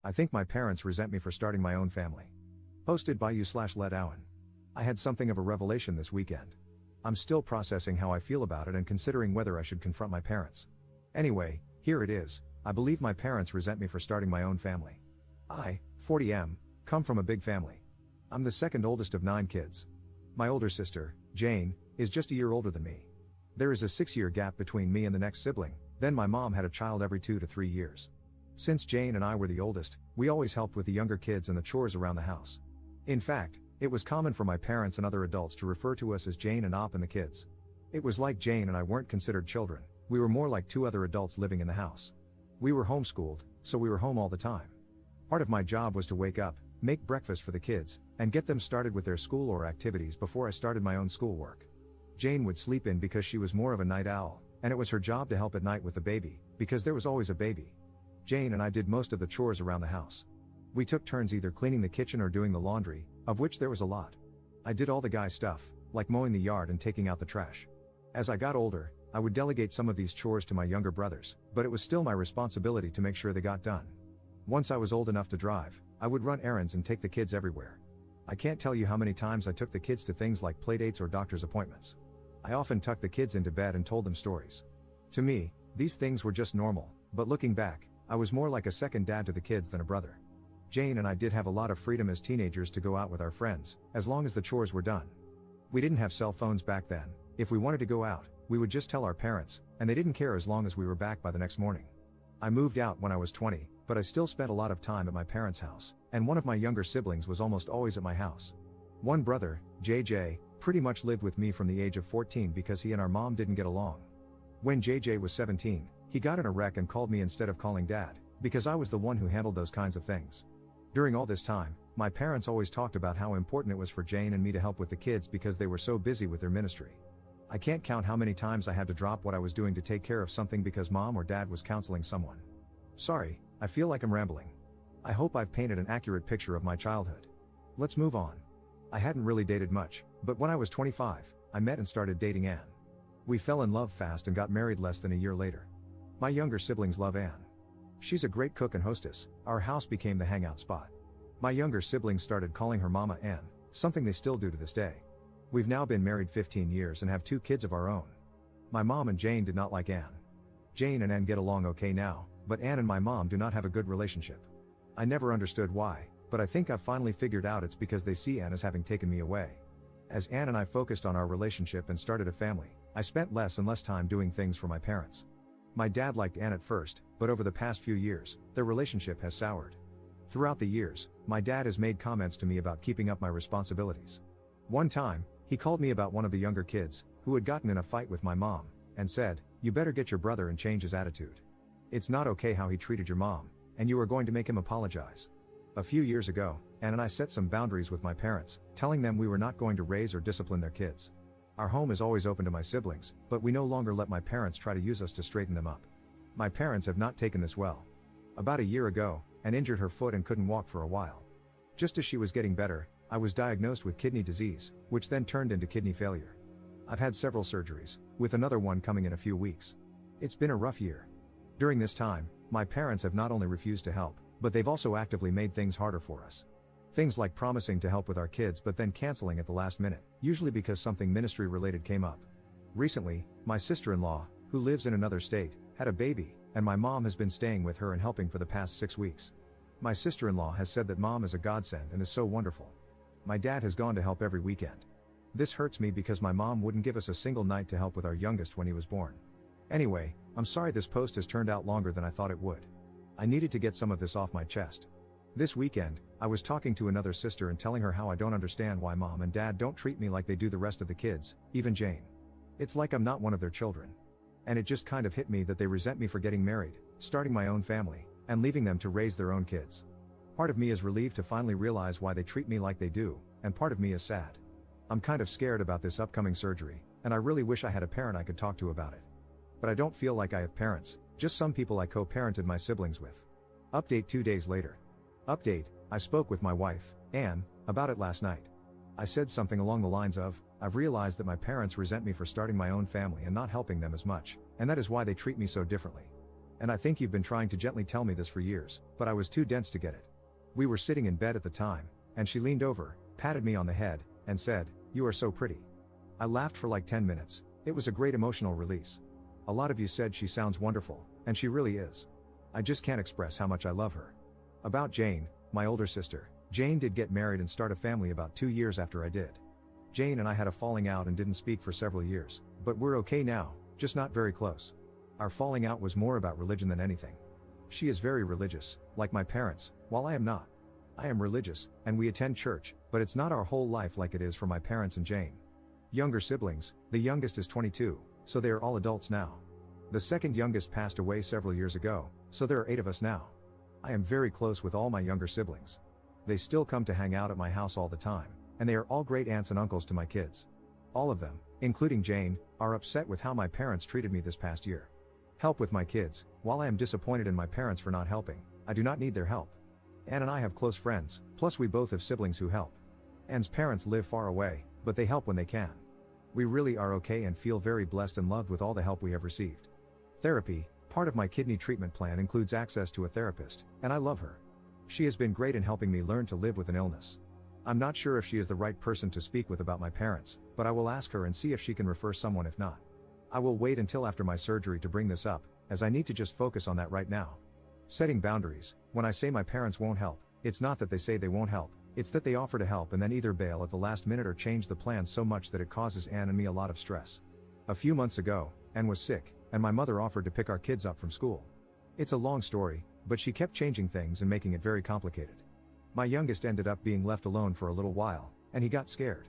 I think my parents resent me for starting my own family. Posted by you/Let Owen. I had something of a revelation this weekend. I'm still processing how I feel about it and considering whether I should confront my parents. Anyway, here it is. I believe my parents resent me for starting my own family. I, 40M, come from a big family. I'm the second oldest of 9 kids. My older sister, Jane, is just a year older than me. There is a 6-year gap between me and the next sibling, then my mom had a child every 2 to 3 years. Since Jane and I were the oldest, we always helped with the younger kids and the chores around the house. In fact, it was common for my parents and other adults to refer to us as Jane and Op and the kids. It was like Jane and I weren't considered children, we were more like 2 other adults living in the house. We were homeschooled, so we were home all the time. Part of my job was to wake up, make breakfast for the kids, and get them started with their school or activities before I started my own schoolwork. Jane would sleep in because she was more of a night owl, and it was her job to help at night with the baby, because there was always a baby. Jane and I did most of the chores around the house. We took turns either cleaning the kitchen or doing the laundry, of which there was a lot. I did all the guy stuff, like mowing the yard and taking out the trash. As I got older, I would delegate some of these chores to my younger brothers, but it was still my responsibility to make sure they got done. Once I was old enough to drive, I would run errands and take the kids everywhere. I can't tell you how many times I took the kids to things like playdates or doctor's appointments. I often tucked the kids into bed and told them stories. To me, these things were just normal, but looking back, I was more like a second dad to the kids than a brother. Jane and I did have a lot of freedom as teenagers to go out with our friends, as long as the chores were done. We didn't have cell phones back then. If we wanted to go out, we would just tell our parents, and they didn't care as long as we were back by the next morning. I moved out when I was 20, but I still spent a lot of time at my parents' house, and one of my younger siblings was almost always at my house. One brother, JJ, pretty much lived with me from the age of 14 because he and our mom didn't get along. When JJ was 17, he got in a wreck and called me instead of calling dad, because I was the one who handled those kinds of things. During all this time, my parents always talked about how important it was for Jane and me to help with the kids because they were so busy with their ministry. I can't count how many times I had to drop what I was doing to take care of something because mom or dad was counseling someone. Sorry, I feel like I'm rambling. I hope I've painted an accurate picture of my childhood. Let's move on. I hadn't really dated much, but when I was 25, I met and started dating Anne. We fell in love fast and got married less than a year later. My younger siblings love Anne. She's a great cook and hostess. Our house became the hangout spot. My younger siblings started calling her Mama Anne, something they still do to this day. We've now been married 15 years and have 2 kids of our own. My mom and Jane did not like Anne. Jane and Anne get along okay now, but Anne and my mom do not have a good relationship. I never understood why, but I think I've finally figured out it's because they see Anne as having taken me away. As Anne and I focused on our relationship and started a family, I spent less and less time doing things for my parents. My dad liked Anne at first, but over the past few years, their relationship has soured. Throughout the years, my dad has made comments to me about keeping up my responsibilities. One time, he called me about one of the younger kids, who had gotten in a fight with my mom, and said, "You better get your brother and change his attitude. It's not okay how he treated your mom, and you are going to make him apologize." A few years ago, Anne and I set some boundaries with my parents, telling them we were not going to raise or discipline their kids. Our home is always open to my siblings, but we no longer let my parents try to use us to straighten them up. My parents have not taken this well. About a year ago, Anne injured her foot and couldn't walk for a while. Just as she was getting better, I was diagnosed with kidney disease, which then turned into kidney failure. I've had several surgeries, with another one coming in a few weeks. It's been a rough year. During this time, my parents have not only refused to help, but they've also actively made things harder for us. Things like promising to help with our kids but then canceling at the last minute, usually because something ministry related came up. Recently, my sister-in-law, who lives in another state, had a baby, and my mom has been staying with her and helping for the past 6 weeks. My sister-in-law has said that mom is a godsend and is so wonderful. My dad has gone to help every weekend. This hurts me because my mom wouldn't give us a single night to help with our youngest when he was born. Anyway, I'm sorry this post has turned out longer than I thought it would. I needed to get some of this off my chest. This weekend, I was talking to another sister and telling her how I don't understand why mom and dad don't treat me like they do the rest of the kids, even Jane. It's like I'm not one of their children. And it just kind of hit me that they resent me for getting married, starting my own family, and leaving them to raise their own kids. Part of me is relieved to finally realize why they treat me like they do, and part of me is sad. I'm kind of scared about this upcoming surgery, and I really wish I had a parent I could talk to about it. But I don't feel like I have parents, just some people I co-parented my siblings with. Update 2 days later. Update, I spoke with my wife, Anne, about it last night. I said something along the lines of, I've realized that my parents resent me for starting my own family and not helping them as much, and that is why they treat me so differently. And I think you've been trying to gently tell me this for years, but I was too dense to get it. We were sitting in bed at the time, and she leaned over, patted me on the head, and said, "You are so pretty." I laughed for like 10 minutes. It was a great emotional release. A lot of you said she sounds wonderful, and she really is. I just can't express how much I love her. About Jane, my older sister. Jane did get married and start a family about 2 years after I did. Jane and I had a falling out and didn't speak for several years, but we're okay now, just not very close. Our falling out was more about religion than anything. She is very religious, like my parents, while I am not. I am religious, and we attend church, but it's not our whole life like it is for my parents and Jane. Younger siblings, the youngest is 22, so they are all adults now. The second youngest passed away several years ago, so there are 8 of us now. I am very close with all my younger siblings. They still come to hang out at my house all the time, and they are all great aunts and uncles to my kids. All of them, including Jane, are upset with how my parents treated me this past year. Help with my kids. While I am disappointed in my parents for not helping, I do not need their help. Anne and I have close friends, plus we both have siblings who help. Anne's parents live far away, but they help when they can. We really are okay and feel very blessed and loved with all the help we have received. Therapy, part of my kidney treatment plan, includes access to a therapist, and I love her. She has been great in helping me learn to live with an illness. I'm not sure if she is the right person to speak with about my parents, but I will ask her and see if she can refer someone if not. I will wait until after my surgery to bring this up, as I need to just focus on that right now. Setting boundaries. When I say my parents won't help, it's not that they say they won't help, it's that they offer to help and then either bail at the last minute or change the plan so much that it causes Anne and me a lot of stress. A few months ago, Anne was sick, and my mother offered to pick our kids up from school. It's a long story, but she kept changing things and making it very complicated. My youngest ended up being left alone for a little while, and he got scared.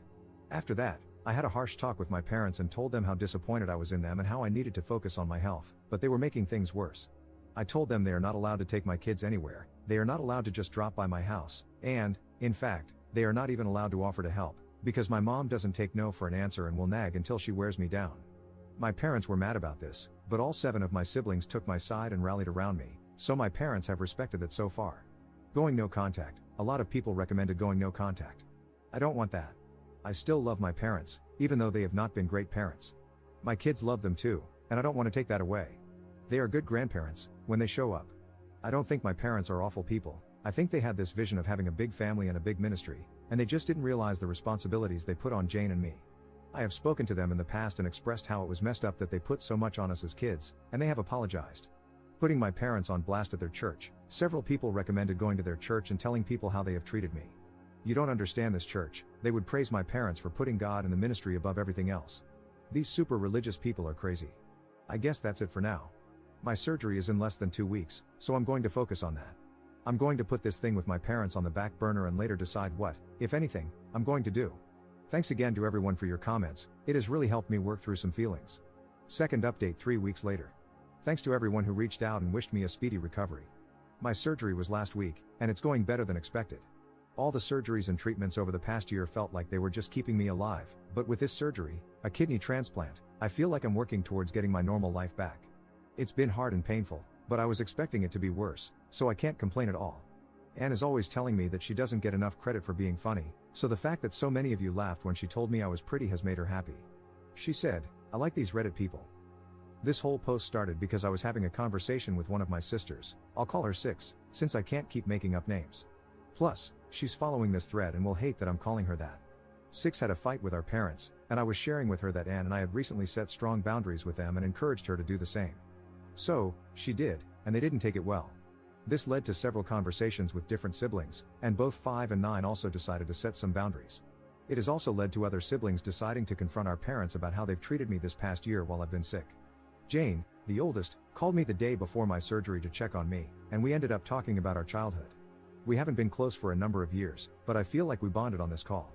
After that, I had a harsh talk with my parents and told them how disappointed I was in them and how I needed to focus on my health, but they were making things worse. I told them they are not allowed to take my kids anywhere, they are not allowed to just drop by my house, and, in fact, they are not even allowed to offer to help, because my mom doesn't take no for an answer and will nag until she wears me down. My parents were mad about this, but all 7 of my siblings took my side and rallied around me, so my parents have respected that so far. Going no contact. A lot of people recommended going no contact. I don't want that. I still love my parents, even though they have not been great parents. My kids love them too, and I don't want to take that away. They are good grandparents, when they show up. I don't think my parents are awful people. I think they had this vision of having a big family and a big ministry, and they just didn't realize the responsibilities they put on Jane and me. I have spoken to them in the past and expressed how it was messed up that they put so much on us as kids, and they have apologized. Putting my parents on blast at their church. Several people recommended going to their church and telling people how they have treated me. You don't understand this church. They would praise my parents for putting God and the ministry above everything else. These super religious people are crazy. I guess that's it for now. My surgery is in less than 2 weeks, so I'm going to focus on that. I'm going to put this thing with my parents on the back burner and later decide what, if anything, I'm going to do. Thanks again to everyone for your comments. It has really helped me work through some feelings. Second update 3 weeks later. Thanks to everyone who reached out and wished me a speedy recovery. My surgery was last week, and it's going better than expected. All the surgeries and treatments over the past year felt like they were just keeping me alive, but with this surgery, a kidney transplant, I feel like I'm working towards getting my normal life back. It's been hard and painful, but I was expecting it to be worse, so I can't complain at all. Anne is always telling me that she doesn't get enough credit for being funny, so the fact that so many of you laughed when she told me I was pretty has made her happy. She said, "I like these Reddit people." This whole post started because I was having a conversation with one of my sisters. I'll call her 6, since I can't keep making up names. Plus, she's following this thread and will hate that I'm calling her that. 6 had a fight with our parents, and I was sharing with her that Anne and I had recently set strong boundaries with them and encouraged her to do the same. So, she did, and they didn't take it well. This led to several conversations with different siblings, and both 5 and 9 also decided to set some boundaries. It has also led to other siblings deciding to confront our parents about how they've treated me this past year while I've been sick. Jane, the oldest, called me the day before my surgery to check on me, and we ended up talking about our childhood. We haven't been close for a number of years, but I feel like we bonded on this call.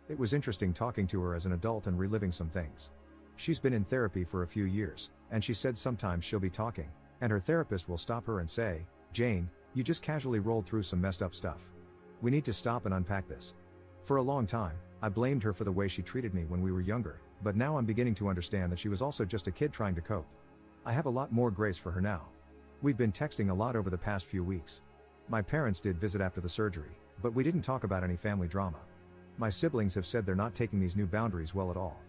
It was interesting talking to her as an adult and reliving some things. She's been in therapy for a few years, and she said sometimes she'll be talking, and her therapist will stop her and say, "Jane, you just casually rolled through some messed up stuff. We need to stop and unpack this." For a long time, I blamed her for the way she treated me when we were younger, but now I'm beginning to understand that she was also just a kid trying to cope. I have a lot more grace for her now. We've been texting a lot over the past few weeks. My parents did visit after the surgery, but we didn't talk about any family drama. My siblings have said they're not taking these new boundaries well at all.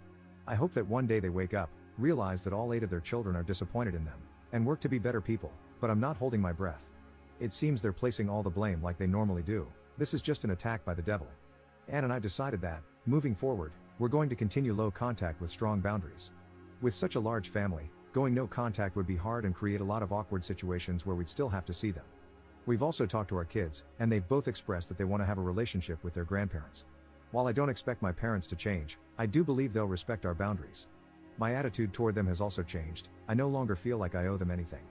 I hope that one day they wake up, realize that all 8 of their children are disappointed in them, and work to be better people. But I'm not holding my breath. It seems they're placing all the blame like they normally do. This is just an attack by the devil. Anne and I decided that, moving forward, we're going to continue low contact with strong boundaries. With such a large family, going no contact would be hard and create a lot of awkward situations where we'd still have to see them. We've also talked to our kids, and they've both expressed that they want to have a relationship with their grandparents. While I don't expect my parents to change, I do believe they'll respect our boundaries. My attitude toward them has also changed. I no longer feel like I owe them anything.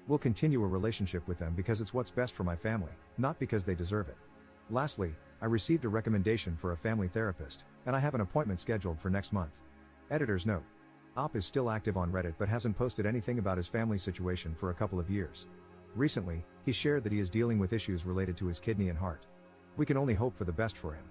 We'll continue a relationship with them because it's what's best for my family, not because they deserve it. Lastly, I received a recommendation for a family therapist, and I have an appointment scheduled for next month. Editor's note. Op is still active on Reddit but hasn't posted anything about his family situation for a couple of years. Recently, he shared that he is dealing with issues related to his kidney and heart. We can only hope for the best for him.